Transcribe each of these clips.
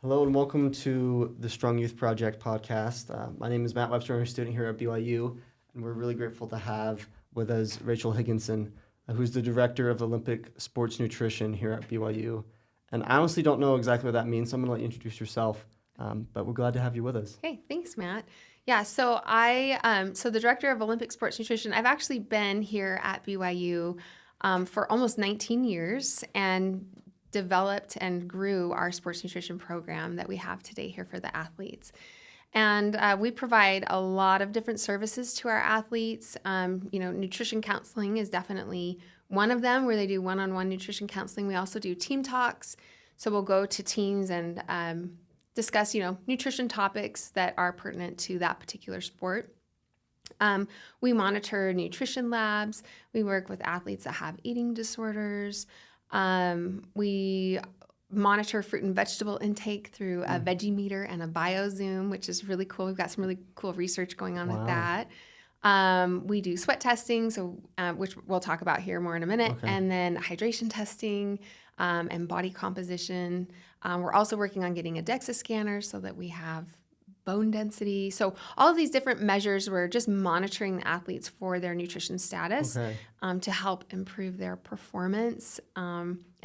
Hello and welcome to the Strong Youth Project podcast. My name is Matt Webster. I'm a student here at BYU, and we're really grateful to have with us Rachel Higginson, who's the Director of Olympic Sports Nutrition here at BYU. And I honestly don't know exactly what that means, so I'm going to let you introduce yourself, but we're glad to have you with us. Okay, thanks, Matt. Yeah, so so the Director of Olympic Sports Nutrition, I've actually been here at BYU for almost 19 years and developed and grew our sports nutrition program that we have today here for the athletes. And we provide a lot of different services to our athletes. Nutrition counseling is definitely one of them, where they do one-on-one nutrition counseling. We also do team talks. So we'll go to teams and discuss, nutrition topics that are pertinent to that particular sport. We monitor nutrition labs. We work with athletes that have eating disorders. We monitor fruit and vegetable intake through a veggie meter and a BioZoom, which is really cool. We've got some really cool research going on with that. We do sweat testing, which we'll talk about here more in a minute, and then hydration testing and body composition. We're also working on getting a DEXA scanner so that we have bone density. So all of these different measures, we're just monitoring the athletes for their nutrition status to help improve their performance.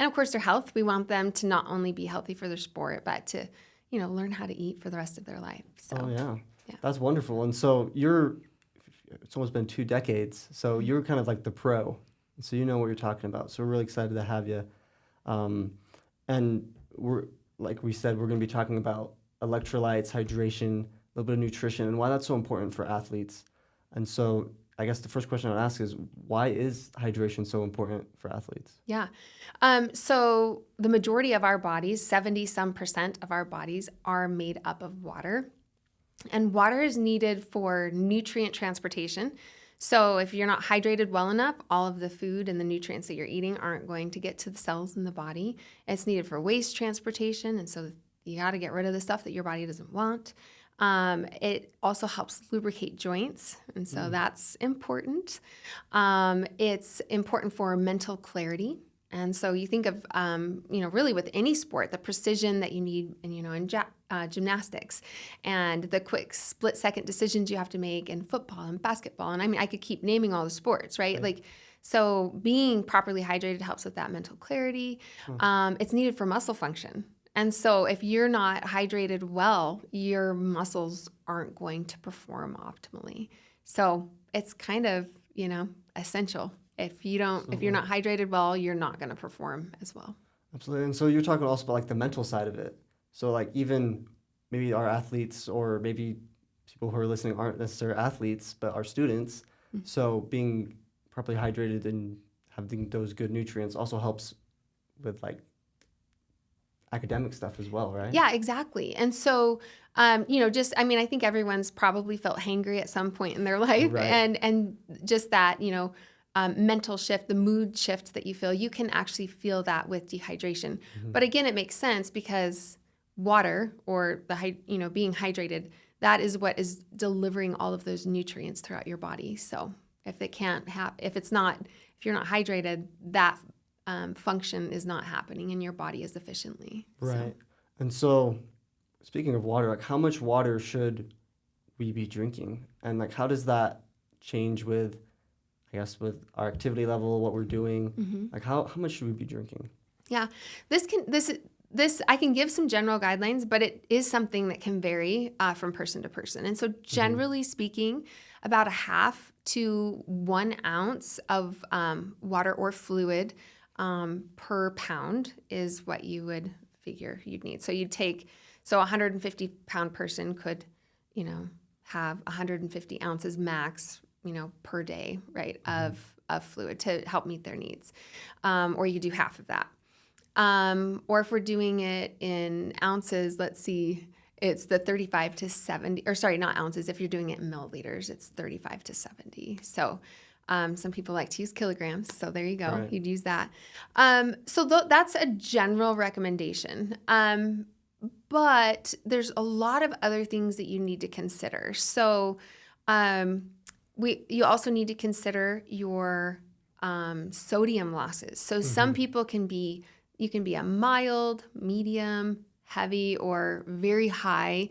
And of course, their health. We want them to not only be healthy for their sport, but to, learn how to eat for the rest of their life. So, That's wonderful. And so it's almost been 2 decades. So you're kind of like the pro. So you know what you're talking about. So we're really excited to have you. And like we said, we're going to be talking about electrolytes, hydration, a little bit of nutrition, and why that's so important for athletes. And so I guess the first question I would ask is, why is hydration so important for athletes? Yeah. So the majority of our bodies, 70% of our bodies, are made up of water. And water is needed for nutrient transportation. So if you're not hydrated well enough, all of the food and the nutrients that you're eating aren't going to get to the cells in the body. It's needed for waste transportation, and so you got to get rid of the stuff that your body doesn't want. It also helps lubricate joints, and so that's important. It's important for mental clarity. And so you think of, really with any sport, the precision that you need, in gymnastics, and the quick split-second decisions you have to make in football and basketball. And I could keep naming all the sports, right? So being properly hydrated helps with that mental clarity. It's needed for muscle function. And so if you're not hydrated well, your muscles aren't going to perform optimally. So it's kind of, essential. If you're not hydrated well, you're not going to perform as well. Absolutely. And so you're talking also about like the mental side of it. So like even maybe our athletes, or maybe people who are listening aren't necessarily athletes, but are students. So being properly hydrated and having those good nutrients also helps with like academic stuff as well, right? Yeah, exactly. And so, I think everyone's probably felt hangry at some point in their life, Right. and just that, mental shift, the mood shift that you feel, you can actually feel that with dehydration. But again, it makes sense because water, or being hydrated, that is what is delivering all of those nutrients throughout your body. So if you're not hydrated, that function is not happening in your body as efficiently. Right. So. And so speaking of water, like how much water should we be drinking? And like how does that change with our activity level, what we're doing? Like how much should we be drinking? Yeah. This I can give some general guidelines, but it is something that can vary from person to person. And so generally speaking, about a half to 1 ounce of water or fluid per pound is what you would figure you'd need. So a 150-pound person could, have 150 ounces max, per day, right, of fluid to help meet their needs. Or you could do half of that. Or if we're doing it in ounces, let's see, it's the 35 to 70, or sorry, not ounces. If you're doing it in milliliters, it's 35 to 70. So some people like to use kilograms. So there you go. Right. You'd use that. So that's a general recommendation. But there's a lot of other things that you need to consider. So you also need to consider your sodium losses. So some people you can be a mild, medium, heavy or very high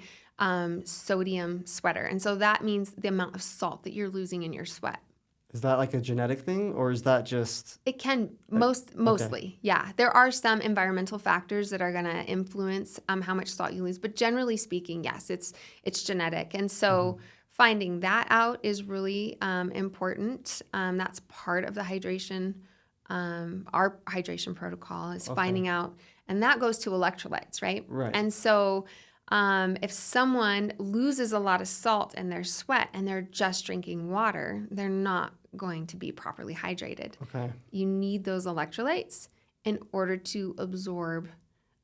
sodium sweater. And so that means the amount of salt that you're losing in your sweat. Is that like a genetic thing, or is that just It can mostly, yeah. There are some environmental factors that are going to influence how much salt you lose, but generally speaking, yes, it's genetic. And so finding that out is really important. That's part of the hydration. Our hydration protocol is finding out, and that goes to electrolytes, right? Right. And so if someone loses a lot of salt in their sweat and they're just drinking water, they're not going to be properly hydrated. Okay. You need those electrolytes in order to absorb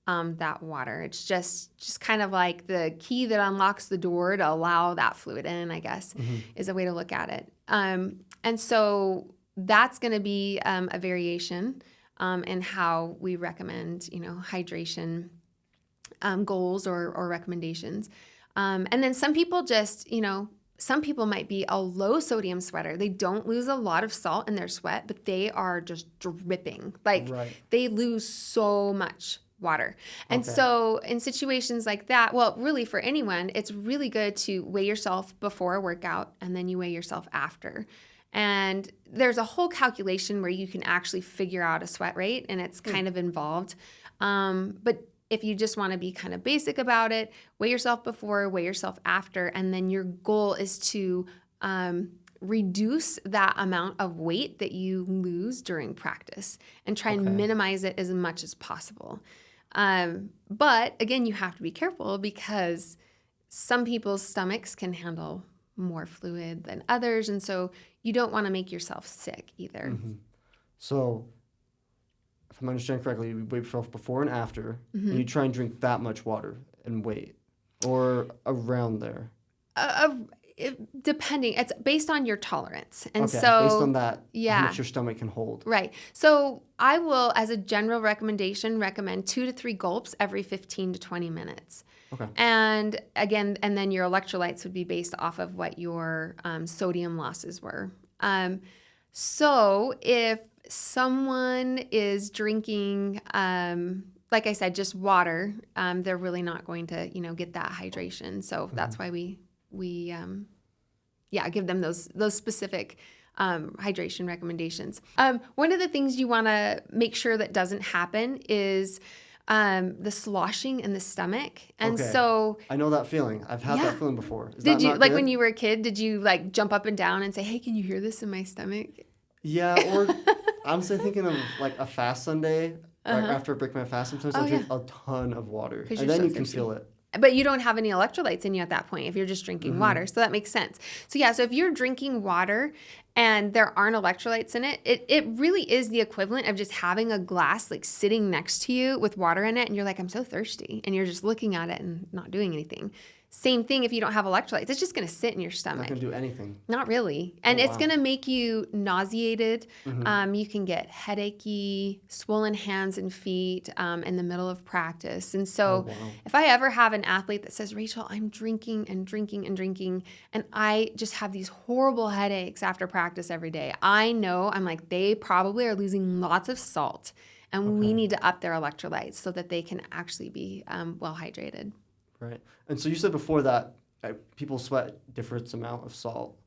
that water. It's just kind of like the key that unlocks the door to allow that fluid in, I guess, is a way to look at it. And so that's going to be a variation in how we recommend, hydration goals or recommendations. And then some people just, some people might be a low sodium sweater. They don't lose a lot of salt in their sweat, but they are just dripping. Like they lose so much water. And so in situations like that, well, really for anyone, it's really good to weigh yourself before a workout and then you weigh yourself after. And there's a whole calculation where you can actually figure out a sweat rate, and it's kind of involved. But if you just want to be kind of basic about it, weigh yourself before, weigh yourself after, and then your goal is to reduce that amount of weight that you lose during practice and try and minimize it as much as possible. But again, you have to be careful because some people's stomachs can handle more fluid than others, and so you don't want to make yourself sick either. So if I'm understanding correctly, you weigh yourself before and after, and you try and drink that much water and wait, or around there. Depending, it's based on your tolerance, and so based on that, how much your stomach can hold. Right. So I will, as a general recommendation, recommend 2 to 3 gulps every 15 to 20 minutes. Okay. And again, and then your electrolytes would be based off of what your sodium losses were. So if someone is drinking, like I said, just water, they're really not going to, get that hydration. So that's why we give them those specific hydration recommendations. One of the things you want to make sure that doesn't happen is the sloshing in the stomach. And so I know that feeling. I've had that feeling before. Did you, like when you were a kid, did you like jump up and down and say, hey, can you hear this in my stomach? Yeah, or honestly thinking of like a fast Sunday, right after I break my fast, sometimes I drink a ton of water. And then you can feel it. But you don't have any electrolytes in you at that point if you're just drinking water. So that makes sense. So so if you're drinking water and there aren't electrolytes in it, it really is the equivalent of just having a glass like sitting next to you with water in it. And you're like, I'm so thirsty. And you're just looking at it and not doing anything. Same thing if you don't have electrolytes. It's just going to sit in your stomach. Not going to do anything. Not really. And it's going to make you nauseated. You can get headachy, swollen hands and feet in the middle of practice. And so if I ever have an athlete that says, Rachel, I'm drinking and drinking and drinking, and I just have these horrible headaches after practice every day, I know, I'm like, they probably are losing lots of salt. And we need to up their electrolytes so that they can actually be well hydrated. Right. And so you said before that people sweat different amount of salt.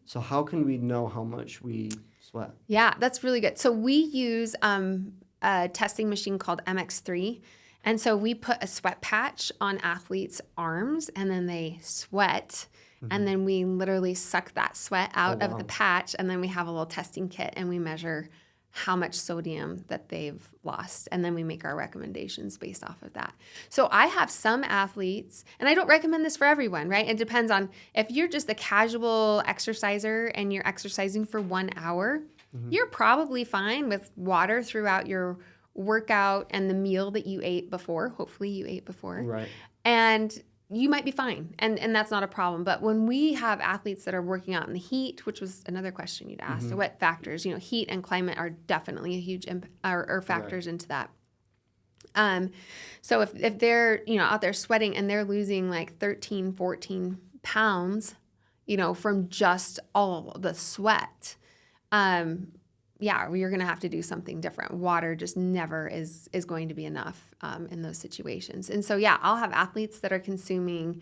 So how can we know how much we sweat? Yeah, that's really good. So we use a testing machine called MX3. And so we put a sweat patch on athletes' arms and then they sweat. And then we literally suck that sweat out of the patch. And then we have a little testing kit and we measure how much sodium that they've lost. And then we make our recommendations based off of that. So I have some athletes, and I don't recommend this for everyone, right? It depends on if you're just a casual exerciser and you're exercising for 1 hour, you're probably fine with water throughout your workout and the meal that you ate before. Hopefully you ate before. Right. And you might be fine, and that's not a problem. But when we have athletes that are working out in the heat, which was another question you'd asked, so what factors, heat and climate are definitely a huge or factors into that. So if they're, out there sweating and they're losing like 13, 14 pounds, from just all the sweat, you're going to have to do something different. Water just never is going to be enough. in those situations. And so, yeah, I'll have athletes that are consuming,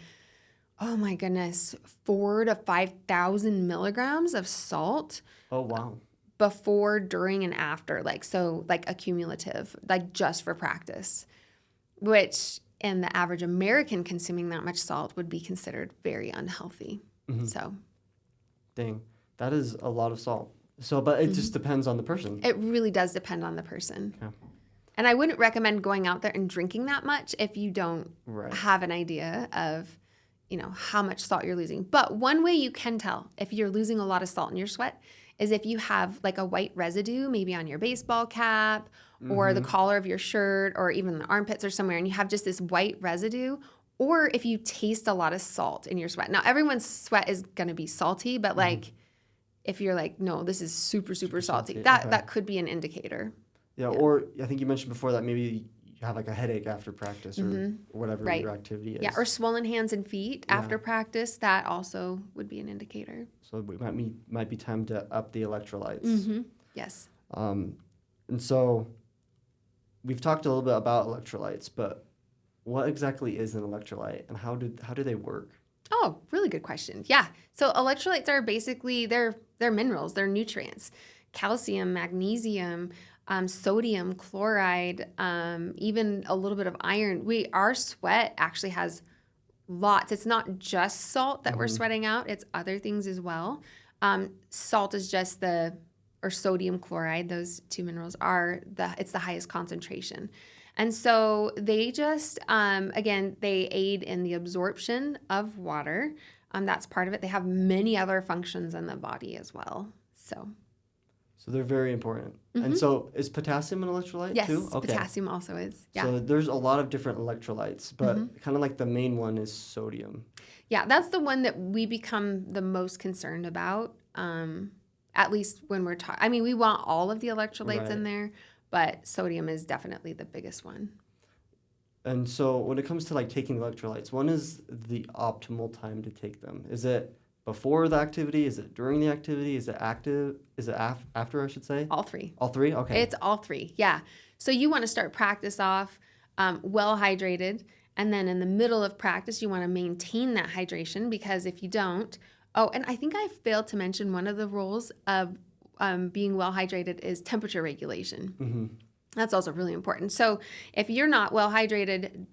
oh my goodness, 4,000 to 5,000 milligrams of salt Oh, wow. before, during, and after, like accumulative, like just for practice, which in the average American consuming that much salt would be considered very unhealthy. Mm-hmm. So, Dang, that is a lot of salt. So, but it just depends on the person. it really does depend on the person. Okay. And I wouldn't recommend going out there and drinking that much if you don't Right. have an idea of, how much salt you're losing. But one way you can tell if you're losing a lot of salt in your sweat is if you have like a white residue, maybe on your baseball cap or the collar of your shirt or even the armpits or somewhere, and you have just this white residue, or if you taste a lot of salt in your sweat. Now, everyone's sweat is going to be salty, but like if you're like, no, this is super, super salty, that could be an indicator. Yeah, or I think you mentioned before that maybe you have like a headache after practice or whatever Right. your activity is. Yeah, or swollen hands and feet after practice, that also would be an indicator. So it might be time to up the electrolytes. Yes. And so we've talked a little bit about electrolytes, but what exactly is an electrolyte and how do they work? Oh, really good question. Yeah. So electrolytes are basically, they're minerals, they're nutrients. Calcium, magnesium, sodium, chloride, even a little bit of iron. Our sweat actually has lots. It's not just salt that we're sweating out, it's other things as well. Salt is just or sodium chloride, those two minerals it's the highest concentration. And so they just, again, they aid in the absorption of water. That's part of it. They have many other functions in the body as well. So they're very important. And so is potassium an electrolyte too? Yes, potassium also is. Yeah. So there's a lot of different electrolytes, but kind of like the main one is sodium. Yeah, that's the one that we become the most concerned about, at least when we're talking. I mean, we want all of the electrolytes in there, but sodium is definitely the biggest one. And so when it comes to like taking electrolytes, when is the optimal time to take them? Is it before the activity? Is it during the activity? Is it active? Is it after, I should say? All three. All three? Okay. It's all three, yeah. So you want to start practice off well hydrated, and then in the middle of practice, you want to maintain that hydration, because if you don't, and I think I failed to mention one of the rules of being well hydrated is temperature regulation. That's also really important. So if you're not well hydrated,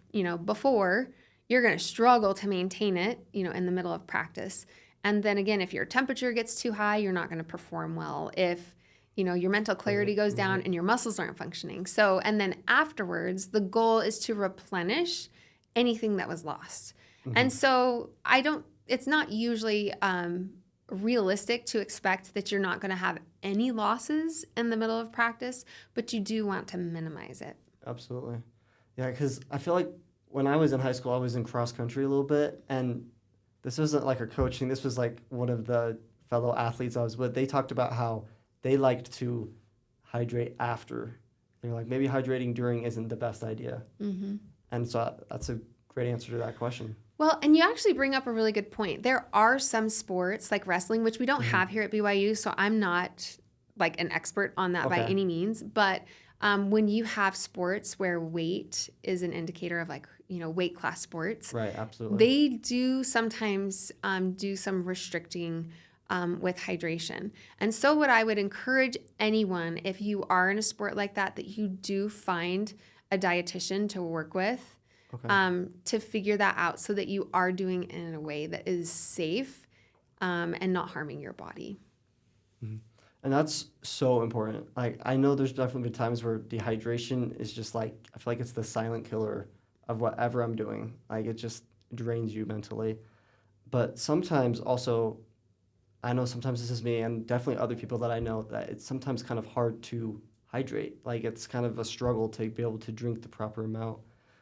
before, you're going to struggle to maintain it, in the middle of practice. And then again, if your temperature gets too high, you're not going to perform well. If, your mental clarity goes down and your muscles aren't functioning. So, and then afterwards, the goal is to replenish anything that was lost. And so it's not usually realistic to expect that you're not going to have any losses in the middle of practice, but you do want to minimize it. Absolutely. Yeah, because I feel like when I was in high school, I was in cross country a little bit, and this wasn't like a coaching. This was like one of the fellow athletes I was with. They talked about how they liked to hydrate after. They're like, maybe hydrating during isn't the best idea. And so that's a great answer to that question. Well, and you actually bring up a really good point. There are some sports like wrestling, which we don't have here at BYU, so I'm not like an expert on that by any means. But when you have sports where weight is an indicator of like, weight class sports. Right, absolutely. They do sometimes do some restricting with hydration. And so what I would encourage anyone, if you are in a sport like that you do find a dietitian to work with. To figure that out so that you are doing it in a way that is safe and not harming your body. And that's so important. Like, I know there's definitely been times where dehydration is just like, I feel like it's the silent killer of whatever I'm doing. Like, it just drains you mentally. But sometimes also, I know sometimes this is me and definitely other people that I know, that it's sometimes kind of hard to hydrate. Like, it's kind of a struggle to be able to drink the proper amount.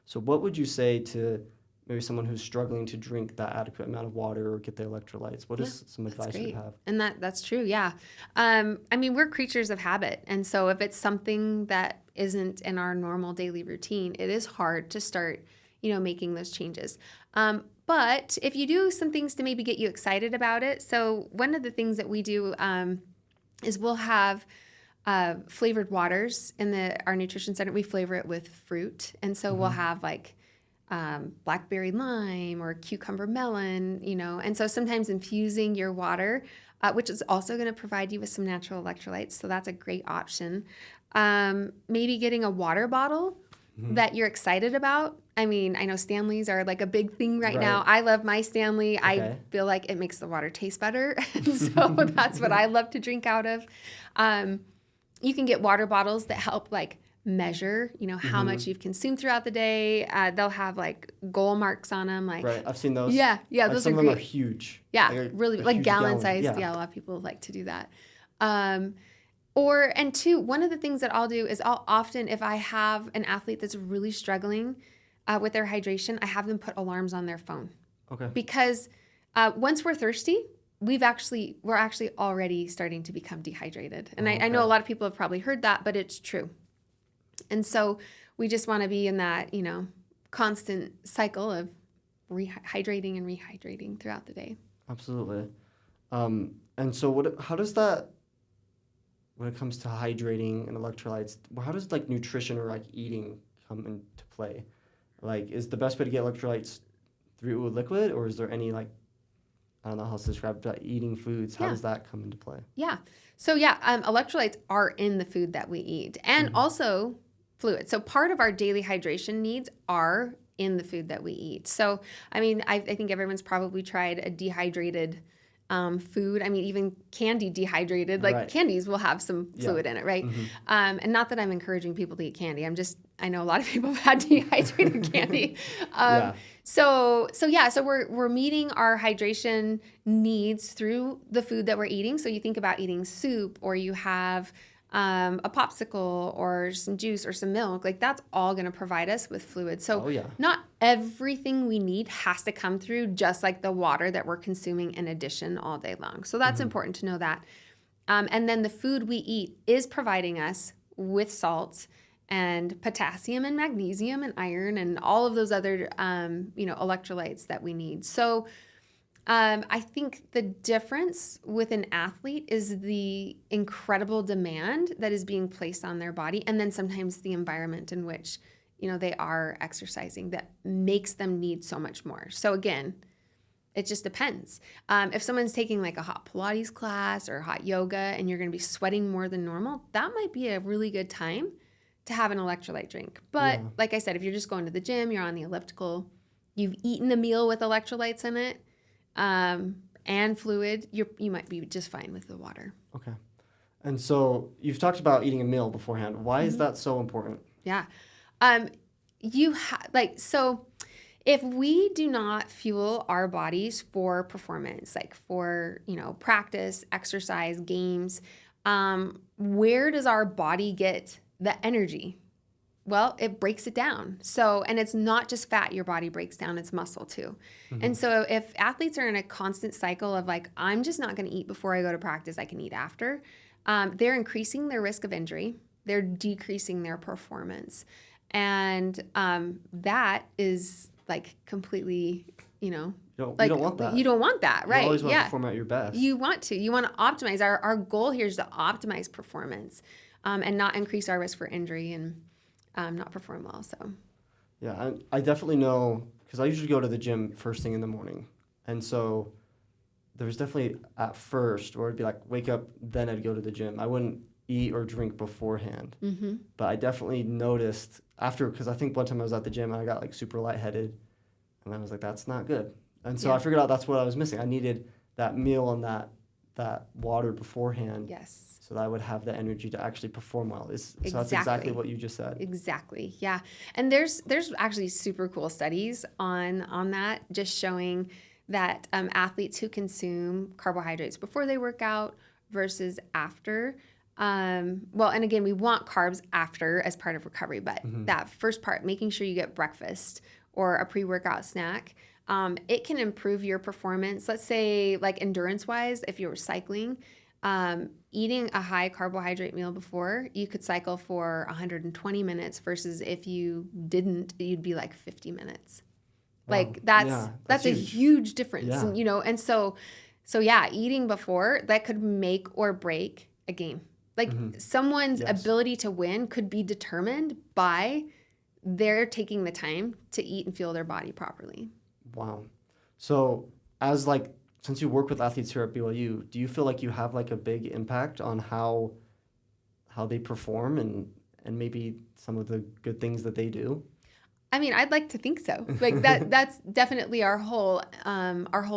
So what would you say to maybe someone who's struggling to drink that adequate amount of water or get the electrolytes? What is some advice you have? And that's true, yeah. I mean, we're creatures of habit. And so if it's something that isn't in our normal daily routine, it is hard to start, making those changes. But if you do some things to maybe get you excited about it. So one of the things that we do is we'll have flavored waters in our nutrition center. We flavor it with fruit. And so we'll have like blackberry lime or cucumber melon, and so sometimes infusing your water, which is also going to provide you with some natural electrolytes. So that's a great option. Maybe getting a water bottle that you're excited about. I mean, I know Stanleys are like a big thing right now. I love my Stanley. Okay. I feel like it makes the water taste better. And so that's what I love to drink out of. You can get water bottles that help like measure, how much you've consumed throughout the day. They'll have like goal marks on them. Like, Right. I've seen those. Yeah. Like, Those some are of them great. are huge. Yeah. Like Really a like huge gallon gallon. sized. Yeah. Yeah. A lot of people like to do that. And two, one of the things that I'll do is I'll often, if I have an athlete that's really struggling with their hydration, I have them put alarms on their phone. Okay. Because once we're thirsty, we're actually already starting to become dehydrated. And I know a lot of people have probably heard that, but it's true. And so we just want to be in that, constant cycle of hydrating and rehydrating throughout the day. Absolutely. And so how does that, when it comes to hydrating and electrolytes, how does like nutrition or like eating come into play? Like, is the best way to get electrolytes through a liquid, or is there any like, I don't know how else to describe, but eating foods, how does that come into play? Yeah. So electrolytes are in the food that we eat, and also fluid. So part of our daily hydration needs are in the food that we eat. So, I mean, I think everyone's probably tried a dehydrated food. I mean, even candy dehydrated, like candies will have some fluid in it, right? And not that I'm encouraging people to eat candy. I know a lot of people have had dehydrated candy. So we're meeting our hydration needs through the food that we're eating. So you think about eating soup, or you have a popsicle or some juice or some milk, like that's all going to provide us with fluid. So not everything we need has to come through just like the water that we're consuming in addition all day long. So that's important to know that. And then the food we eat is providing us with salts and potassium and magnesium and iron and all of those other, electrolytes that we need. So I think the difference with an athlete is the incredible demand that is being placed on their body, and then sometimes the environment in which, they are exercising that makes them need so much more. So again, it just depends. If someone's taking like a hot Pilates class or hot yoga and you're going to be sweating more than normal, that might be a really good time to have an electrolyte drink. But like I said, if you're just going to the gym, you're on the elliptical, you've eaten a meal with electrolytes in it, and fluid, you might be just fine with the water. Okay. And so you've talked about eating a meal beforehand. Why is that so important? Yeah. So if we do not fuel our bodies for performance, like for, practice, exercise, games, where does our body get the energy? Well, it breaks it down. So, and it's not just fat your body breaks down, it's muscle too. And so if athletes are in a constant cycle of like, I'm just not going to eat before I go to practice, I can eat after, they're increasing their risk of injury. They're decreasing their performance. And that is like completely, you don't want that. You don't want that, right? You always want to perform at your best. You want to optimize. Our goal here is to optimize performance and not increase our risk for injury and not perform well. So, yeah, I definitely know, because I usually go to the gym first thing in the morning. And so there was definitely at first where it'd be like, wake up, then I'd go to the gym. I wouldn't eat or drink beforehand. But I definitely noticed after, because I think one time I was at the gym and I got like super lightheaded. And I was like, that's not good. And so I figured out that's what I was missing. I needed that meal and that water beforehand. Yes. So that I would have the energy to actually perform well. So that's exactly what you just said. Exactly. Yeah. And there's actually super cool studies on that, just showing that athletes who consume carbohydrates before they work out versus after. And again, we want carbs after as part of recovery, but that first part, making sure you get breakfast or a pre-workout snack, it can improve your performance. Let's say like endurance-wise, if you were cycling, eating a high carbohydrate meal before, you could cycle for 120 minutes versus if you didn't, you'd be like 50 minutes. Wow. Like that's a huge difference. Yeah. And, and so eating before, that could make or break a game. Like someone's Yes. ability to win could be determined by their taking the time to eat and fuel their body properly. Wow. So as like, since you work with athletes here at BYU, do you feel like you have like a big impact on how they perform and maybe some of the good things that they do? I mean, I'd like to think so. Like that's definitely our whole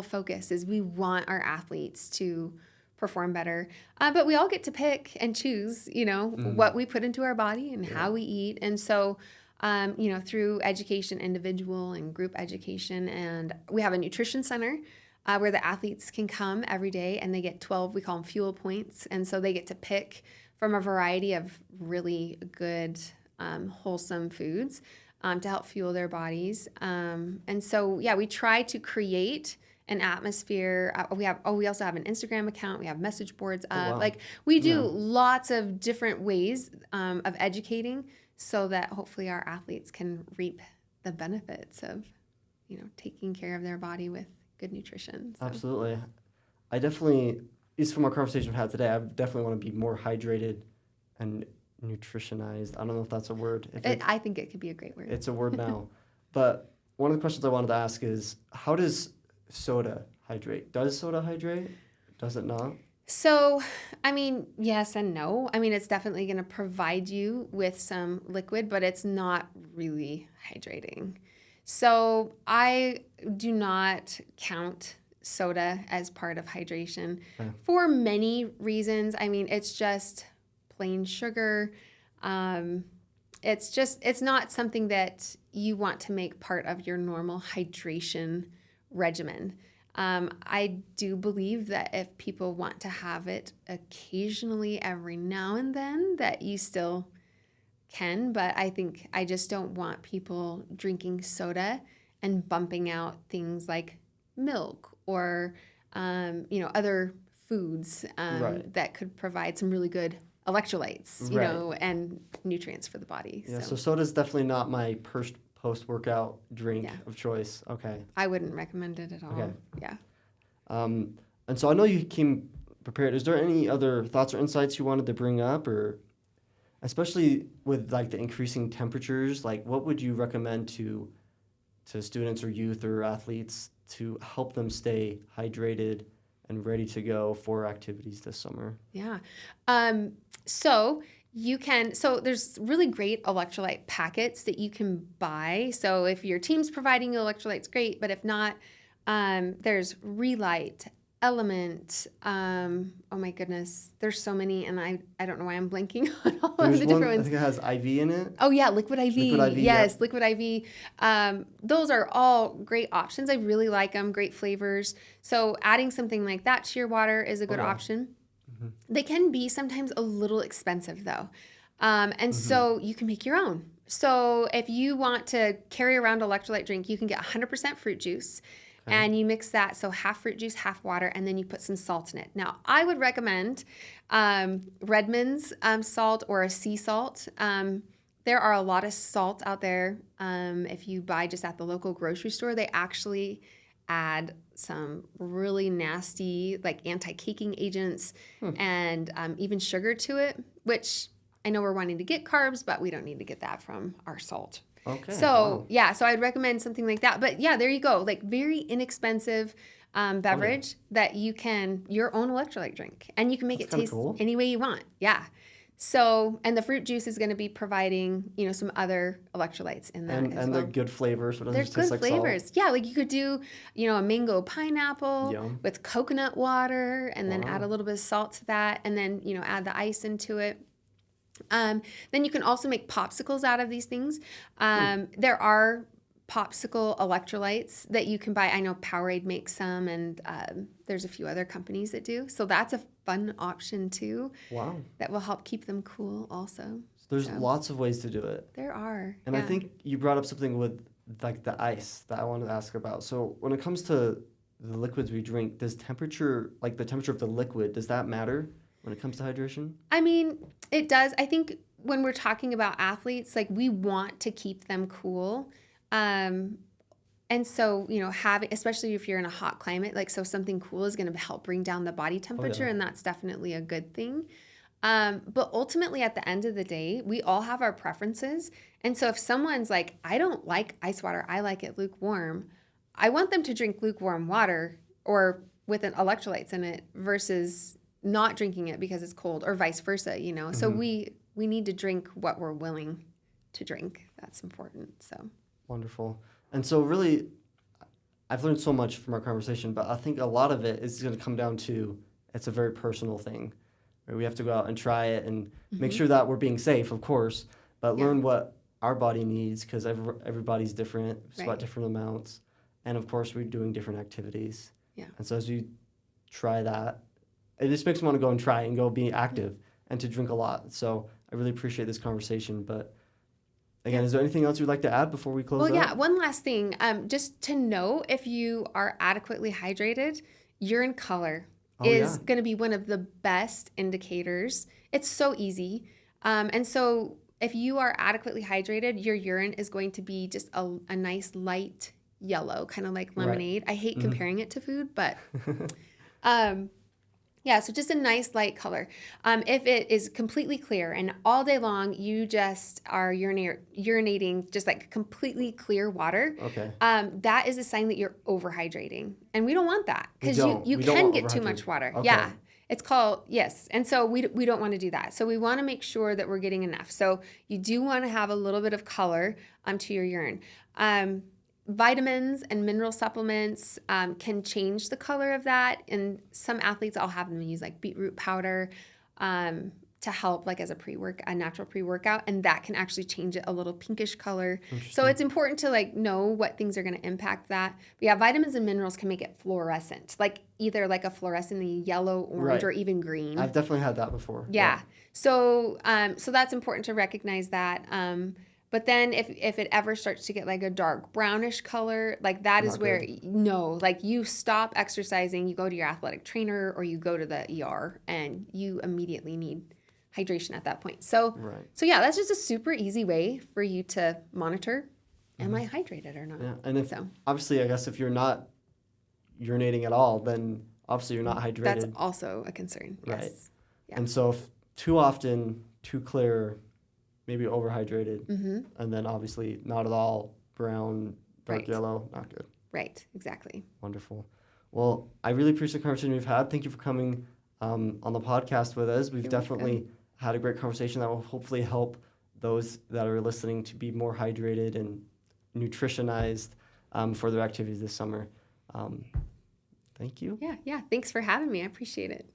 focus is we want our athletes to perform better. But we all get to pick and choose, what we put into our body and how we eat. And so, through education, individual and group education, and we have a nutrition center where the athletes can come every day and they get 12, we call them fuel points. And so they get to pick from a variety of really good, wholesome foods to help fuel their bodies. And so, we try to create an atmosphere. We also have an Instagram account. We have message boards up. Wow. Like we do lots of different ways of educating so that hopefully our athletes can reap the benefits of, taking care of their body with good nutrition. So. Absolutely. I definitely, at least from our conversation we've had today, I definitely want to be more hydrated and nutritionized. I don't know if that's a word. I think it could be a great word. It's a word now. But one of the questions I wanted to ask is, how does soda hydrate? Does soda hydrate? Does it not? So, I mean, yes and no. I mean, it's definitely going to provide you with some liquid, but it's not really hydrating. So I do not count soda as part of hydration for many reasons. I mean, it's just plain sugar. It's not something that you want to make part of your normal hydration regimen. I do believe that if people want to have it occasionally every now and then, that you still can, but I just don't want people drinking soda and bumping out things like milk or, other foods that could provide some really good electrolytes, and nutrients for the body. Yeah, so soda's definitely not my post-workout drink of choice. Okay. I wouldn't recommend it at all. Okay. Yeah. And so I know you came prepared. Is there any other thoughts or insights you wanted to bring up, or especially with like the increasing temperatures, like what would you recommend to students or youth or athletes to help them stay hydrated and ready to go for activities this summer? Yeah. So there's really great electrolyte packets that you can buy. So if your team's providing you electrolytes, great. But if not, there's Relight, Element. Oh my goodness, there's so many, and I don't know why I'm blanking on all of the different ones. I think it has IV in it. Oh yeah, Liquid IV. Liquid IV, yes, yep. Liquid IV. Those are all great options. I really like them. Great flavors. So adding something like that to your water is a good option. Mm-hmm. They can be sometimes a little expensive though, and so you can make your own. So if you want to carry around electrolyte drink, you can get 100% fruit juice. And you mix that, so half fruit juice, half water, and then you put some salt in it. Now, I would recommend Redmond's salt or a sea salt. There are a lot of salt out there. If you buy just at the local grocery store, they actually add some really nasty, like anti-caking agents and even sugar to it, which I know we're wanting to get carbs, but we don't need to get that from our salt. Okay. So, so I'd recommend something like that. But yeah, there you go. Like very inexpensive beverage that you can, your own electrolyte drink. And you can make it taste any way you want. Yeah. So, and the fruit juice is going to be providing, some other electrolytes in that as well. And they're good flavors. So it doesn't There's taste good like flavors. Salt. Yeah, like you could do, a mango pineapple with coconut water and then add a little bit of salt to that and then, add the ice into it. Then you can also make popsicles out of these things. There are popsicle electrolytes that you can buy. I know Powerade makes some, and there's a few other companies that do. So that's a fun option too. Wow. That will help keep them cool also. So there's lots of ways to do it. There are. And I think you brought up something with like the ice that I wanted to ask about. So when it comes to the liquids we drink, does temperature, like the temperature of the liquid, does that matter when it comes to hydration? I mean, it does. I think when we're talking about athletes, like we want to keep them cool. And so, having, especially if you're in a hot climate, like, so something cool is going to help bring down the body temperature, and that's definitely a good thing. But ultimately, at the end of the day, we all have our preferences. And so if someone's like, I don't like ice water, I like it lukewarm, I want them to drink lukewarm water or with an electrolytes in it versus not drinking it because it's cold, or vice versa, you know. So we need to drink what we're willing to drink. That's important. So Wonderful. And so really, I've learned so much from our conversation, but I think a lot of it is going to come down to it's a very personal thing. Right? We have to go out and try it and make sure that we're being safe, of course, but learn what our body needs, because everybody's different, sweat different amounts. And of course, we're doing different activities. Yeah. And so as you try that, it just makes me want to go and try and go be active and to drink a lot. So I really appreciate this conversation. But again, is there anything else you'd like to add before we close out? Well, yeah, one last thing. Just to know if you are adequately hydrated, urine color is going to be one of the best indicators. It's so easy. And so if you are adequately hydrated, your urine is going to be just a nice light yellow, kind of like lemonade. I hate comparing it to food, but yeah, so just a nice light color. If it is completely clear and all day long you just are urinating just like completely clear water, that is a sign that you're overhydrating. And we don't want that, because you can get too much water. Okay. Yeah, it's called, yes. And so we don't want to do that. So we want to make sure that we're getting enough. So you do want to have a little bit of color to your urine. Vitamins and mineral supplements can change the color of that. And some athletes, I'll have them use like beetroot powder to help, like as a natural pre-workout, and that can actually change it a little pinkish color. So it's important to like know what things are going to impact that. But yeah, vitamins and minerals can make it fluorescent, like either like a fluorescent yellow, orange, or even green. I've definitely had that before. Yeah. So so that's important to recognize that. But then if it ever starts to get like a dark brownish color, like that is where, like you stop exercising, you go to your athletic trainer or you go to the ER, and you immediately need hydration at that point. So, so yeah, that's just a super easy way for you to monitor, am I hydrated or not? Yeah, and if obviously, I guess if you're not urinating at all, then obviously you're not hydrated. That's also a concern. Yes. Right. Yeah. And so if too often, too clear, maybe overhydrated, and then obviously not at all, brown, dark yellow, not good. Right, exactly. Wonderful. Well, I really appreciate the conversation we've had. Thank you for coming on the podcast with us. We've definitely had a great conversation that will hopefully help those that are listening to be more hydrated and nutritionized for their activities this summer. Thank you. Yeah. Thanks for having me. I appreciate it.